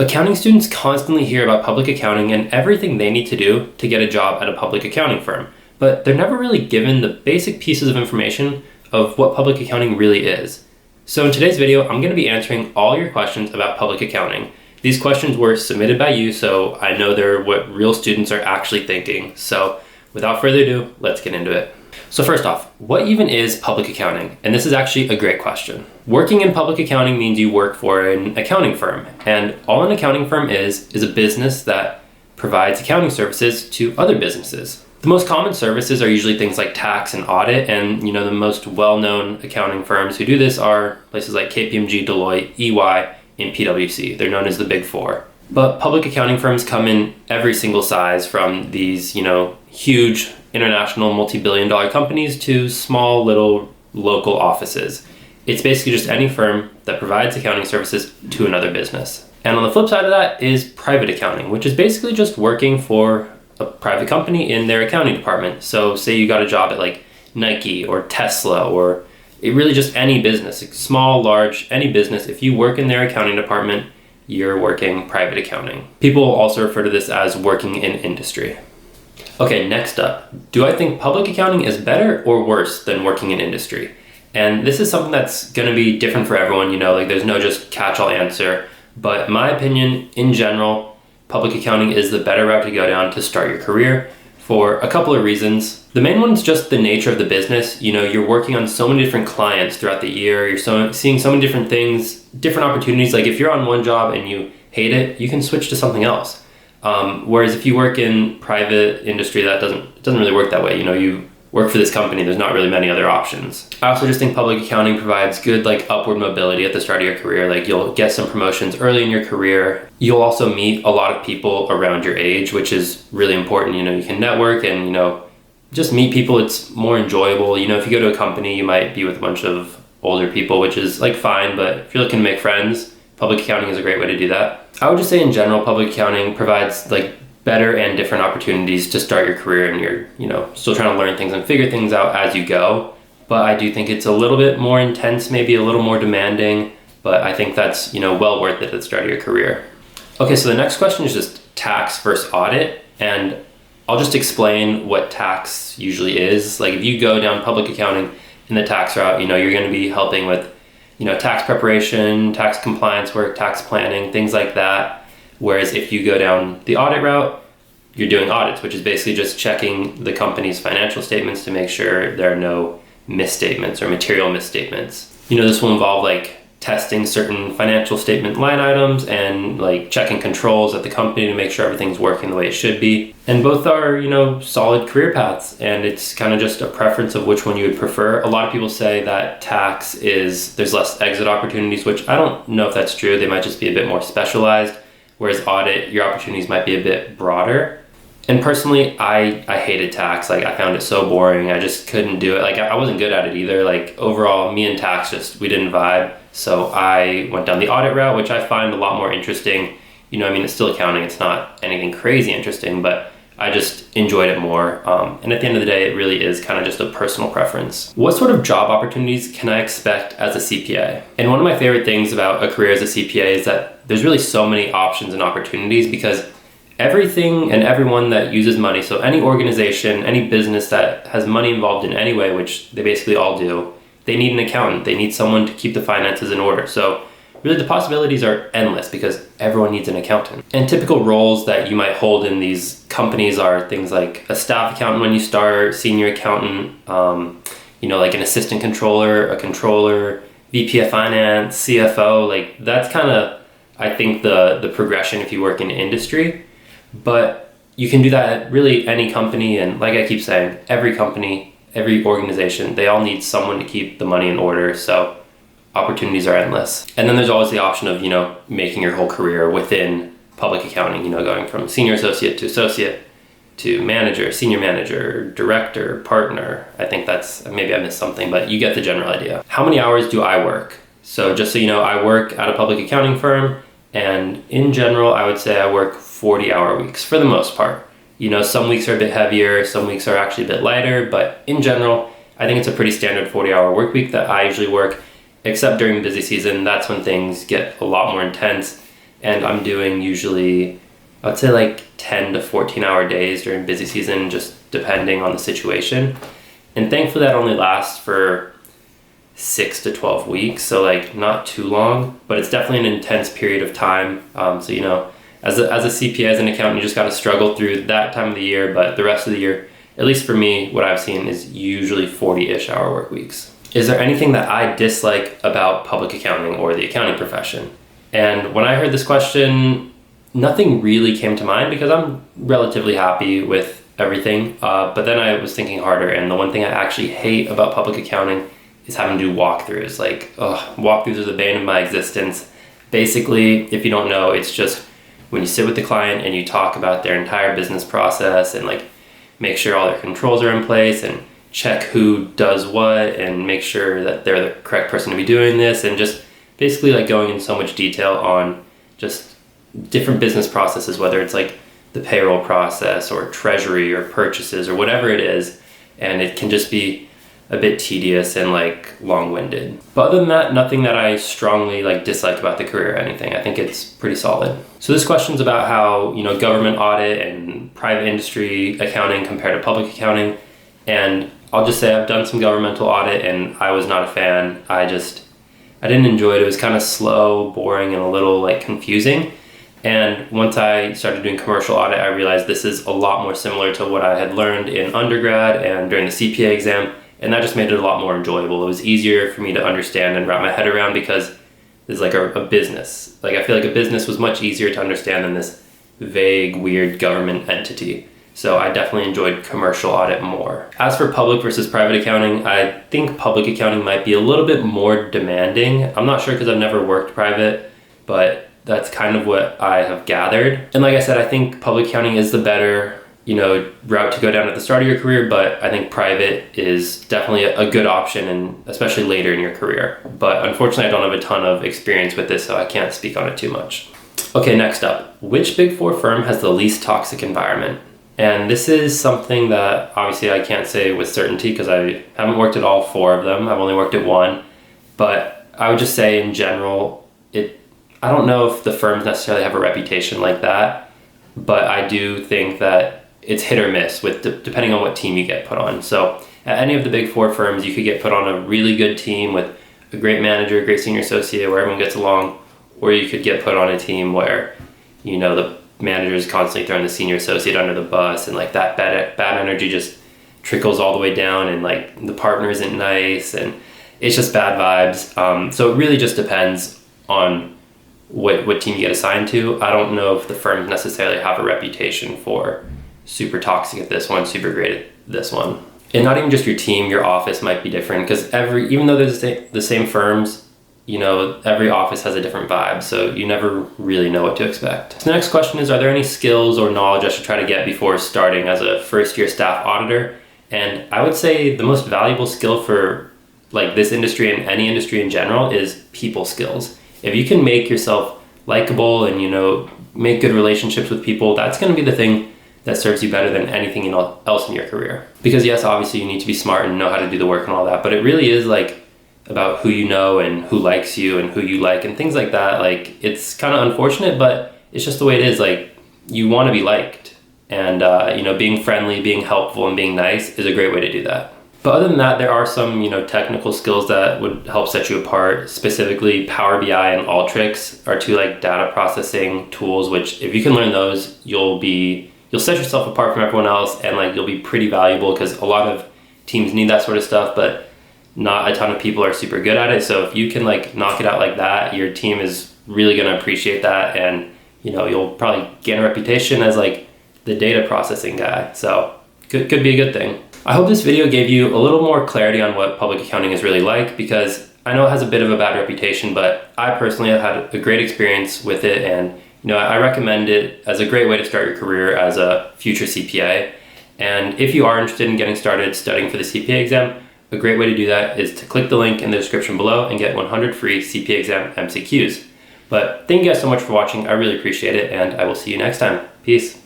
Accounting students constantly hear about public accounting and everything they need to do to get a job at a public accounting firm, but they're never really given the basic pieces of information of what public accounting really is. So in today's video, I'm going to be answering all your questions about public accounting. These questions were submitted by you, so I know they're what real students are actually thinking. So without further ado, let's get into it. So first off, what even is public accounting? And this is actually a great question. Working in public accounting means you work for an accounting firm, and all an accounting firm is a business that provides accounting services to other businesses. The most common services are usually things like tax and audit, and the most well-known accounting firms who do this are places like KPMG, Deloitte, EY, and PwC. They're known as the Big Four. But public accounting firms come in every single size, from these, huge international multi-billion-dollar companies to small little local offices. It's basically just any firm that provides accounting services to another business. And on the flip side of that is private accounting, which is basically just working for a private company in their accounting department. So say you got a job at like Nike or Tesla, or really just any business, small, large, any business. If you work in their accounting department, you're working private accounting. People also refer to this as working in industry. Okay, next up, do I think public accounting is better or worse than working in industry? And this is something that's going to be different for everyone, there's no just catch-all answer. But in my opinion, in general, public accounting is the better route to go down to start your career for a couple of reasons. The main one is just the nature of the business. You're working on so many different clients throughout the year. You're seeing so many different things, different opportunities. Like if you're on one job and you hate it, you can switch to something else. Whereas if you work in private industry, that doesn't really work that way. You work for this company, there's not really many other options. I also just think public accounting provides good upward mobility at the start of your career. You'll get some promotions early in your career. You'll also meet a lot of people around your age, which is really important. You can network and just meet people. It's more enjoyable. If you go to a company, you might be with a bunch of older people, which is fine, but if you're looking to make friends, public accounting is a great way to do that. I would just say in general, public accounting provides better and different opportunities to start your career, and you're still trying to learn things and figure things out as you go. But I do think it's a little bit more intense, maybe a little more demanding, but I think that's well worth it at the start of your career. Okay, so the next question is just tax versus audit, and I'll just explain what tax usually is. If you go down public accounting in the tax route, you're going to be helping with tax preparation, tax compliance work, tax planning, things like that. Whereas if you go down the audit route, you're doing audits, which is basically just checking the company's financial statements to make sure there are no misstatements or material misstatements. This will involve testing certain financial statement line items and checking controls at the company to make sure everything's working the way it should be. And both are, solid career paths, and it's kind of just a preference of which one you would prefer. A lot of people say that there's less exit opportunities, which I don't know if that's true. They might just be a bit more specialized, whereas audit, your opportunities might be a bit broader. And personally, I hated tax. I found it so boring. I just couldn't do it. I wasn't good at it either. Overall, me and tax we didn't vibe. So I went down the audit route, which I find a lot more interesting. It's still accounting. It's not anything crazy interesting, but I just enjoyed it more. And at the end of the day, it really is kind of just a personal preference. What sort of job opportunities can I expect as a CPA? And one of my favorite things about a career as a CPA is that there's really so many options and opportunities, because everything and everyone that uses money, so any organization, any business that has money involved in any way, which they basically all do, they need an accountant. They need someone to keep the finances in order. So really the possibilities are endless because everyone needs an accountant. And typical roles that you might hold in these companies are things like a staff accountant when you start, senior accountant, an assistant controller, a controller, VP of finance, CFO. That's kind of, I think, the progression if you work in industry. But you can do that at really any company, and like I keep saying, every company, every organization, they all need someone to keep the money in order, so opportunities are endless. And then there's always the option of, making your whole career within public accounting, going from senior associate to manager, senior manager, director, partner. I think maybe I missed something, but you get the general idea. How many hours do I work? So just so you know, I work at a public accounting firm, and in general, I would say I work 40-hour weeks for the most part. Some weeks are a bit heavier, some weeks are actually a bit lighter, but in general, I think it's a pretty standard 40-hour work week that I usually work, except during busy season. That's when things get a lot more intense. and I'm doing usually, I would say like 10 to 14 hour days during busy season, just depending on the situation. And thankfully that only lasts for 6 to 12 weeks, so like not too long, but it's definitely an intense period of time. So as a CPA, as an accountant, you just got to struggle through that time of the year, but the rest of the year, at least for me, what I've seen is usually 40-ish hour work weeks. Is there anything that I dislike about public accounting or the accounting profession? And when I heard this question, nothing really came to mind because I'm relatively happy with everything. But then I was thinking harder, and the one thing I actually hate about public accounting is having to do walkthroughs. Walkthroughs are the bane of my existence. Basically, if you don't know, it's just when you sit with the client and you talk about their entire business process and like make sure all their controls are in place and check who does what and make sure that they're the correct person to be doing this, and just basically like going in so much detail on just different business processes, whether it's like the payroll process or treasury or purchases or whatever it is. And it can just be a bit tedious and like long-winded. But other than that, nothing that I strongly like dislike about the career or anything. I think it's pretty solid. So this question's about how, government audit and private industry accounting compare to public accounting. And I'll just say I've done some governmental audit and I was not a fan. I didn't enjoy it. It was kind of slow, boring, and a little like confusing. And once I started doing commercial audit, I realized this is a lot more similar to what I had learned in undergrad and during the CPA exam. And that just made it a lot more enjoyable. It was easier for me to understand and wrap my head around because it's like a business. Like I feel like a business was much easier to understand than this vague, weird government entity. So I definitely enjoyed commercial audit more. As for public versus private accounting, I think public accounting might be a little bit more demanding. I'm not sure because I've never worked private, but that's kind of what I have gathered. And like I said, I think public accounting is the better route to go down at the start of your career, but I think private is definitely a good option, and especially later in your career. But unfortunately, I don't have a ton of experience with this, so I can't speak on it too much. Okay, next up, which Big Four firm has the least toxic environment? And this is something that obviously I can't say with certainty because I haven't worked at all 4 of them. I've only worked at 1, but I would just say in general, I don't know if the firms necessarily have a reputation like that, but I do think that it's hit or miss with depending on what team you get put on. So at any of the Big Four firms, you could get put on a really good team with a great manager, a great senior associate where everyone gets along, or you could get put on a team where, the manager is constantly throwing the senior associate under the bus, and like that bad energy just trickles all the way down, and like the partner isn't nice, and it's just bad vibes. So it really just depends on what team you get assigned to. I don't know if the firms necessarily have a reputation for super toxic at this one, super great at this one. And not even just your team, your office might be different because even though they're the same firms, every office has a different vibe, so you never really know what to expect. So the next question is, are there any skills or knowledge I should try to get before starting as a first-year staff auditor? And I would say the most valuable skill for like this industry and any industry in general is people skills. If you can make yourself likable and, make good relationships with people, that's going to be the thing that serves you better than anything else in your career. Because yes, obviously you need to be smart and know how to do the work and all that, but it really is like about who you know and who likes you and who you like and things like that. Like it's kind of unfortunate, but it's just the way it is. Like you want to be liked, and being friendly, being helpful, and being nice is a great way to do that. But other than that, there are some, technical skills that would help set you apart. Specifically, Power BI and Alteryx are 2 like data processing tools, which if you can learn those, you'll set yourself apart from everyone else, and like you'll be pretty valuable because a lot of teams need that sort of stuff, but not a ton of people are super good at it. So if you can like knock it out like that, your team is really going to appreciate that, and you'll probably gain a reputation as like the data processing guy. So could be a good thing. I hope this video gave you a little more clarity on what public accounting is really like, because I know it has a bit of a bad reputation, but I personally have had a great experience with it, and I recommend it as a great way to start your career as a future CPA. And if you are interested in getting started studying for the CPA exam, a great way to do that is to click the link in the description below and get 100 free CPA exam MCQs. But thank you guys so much for watching. I really appreciate it, and I will see you next time. Peace.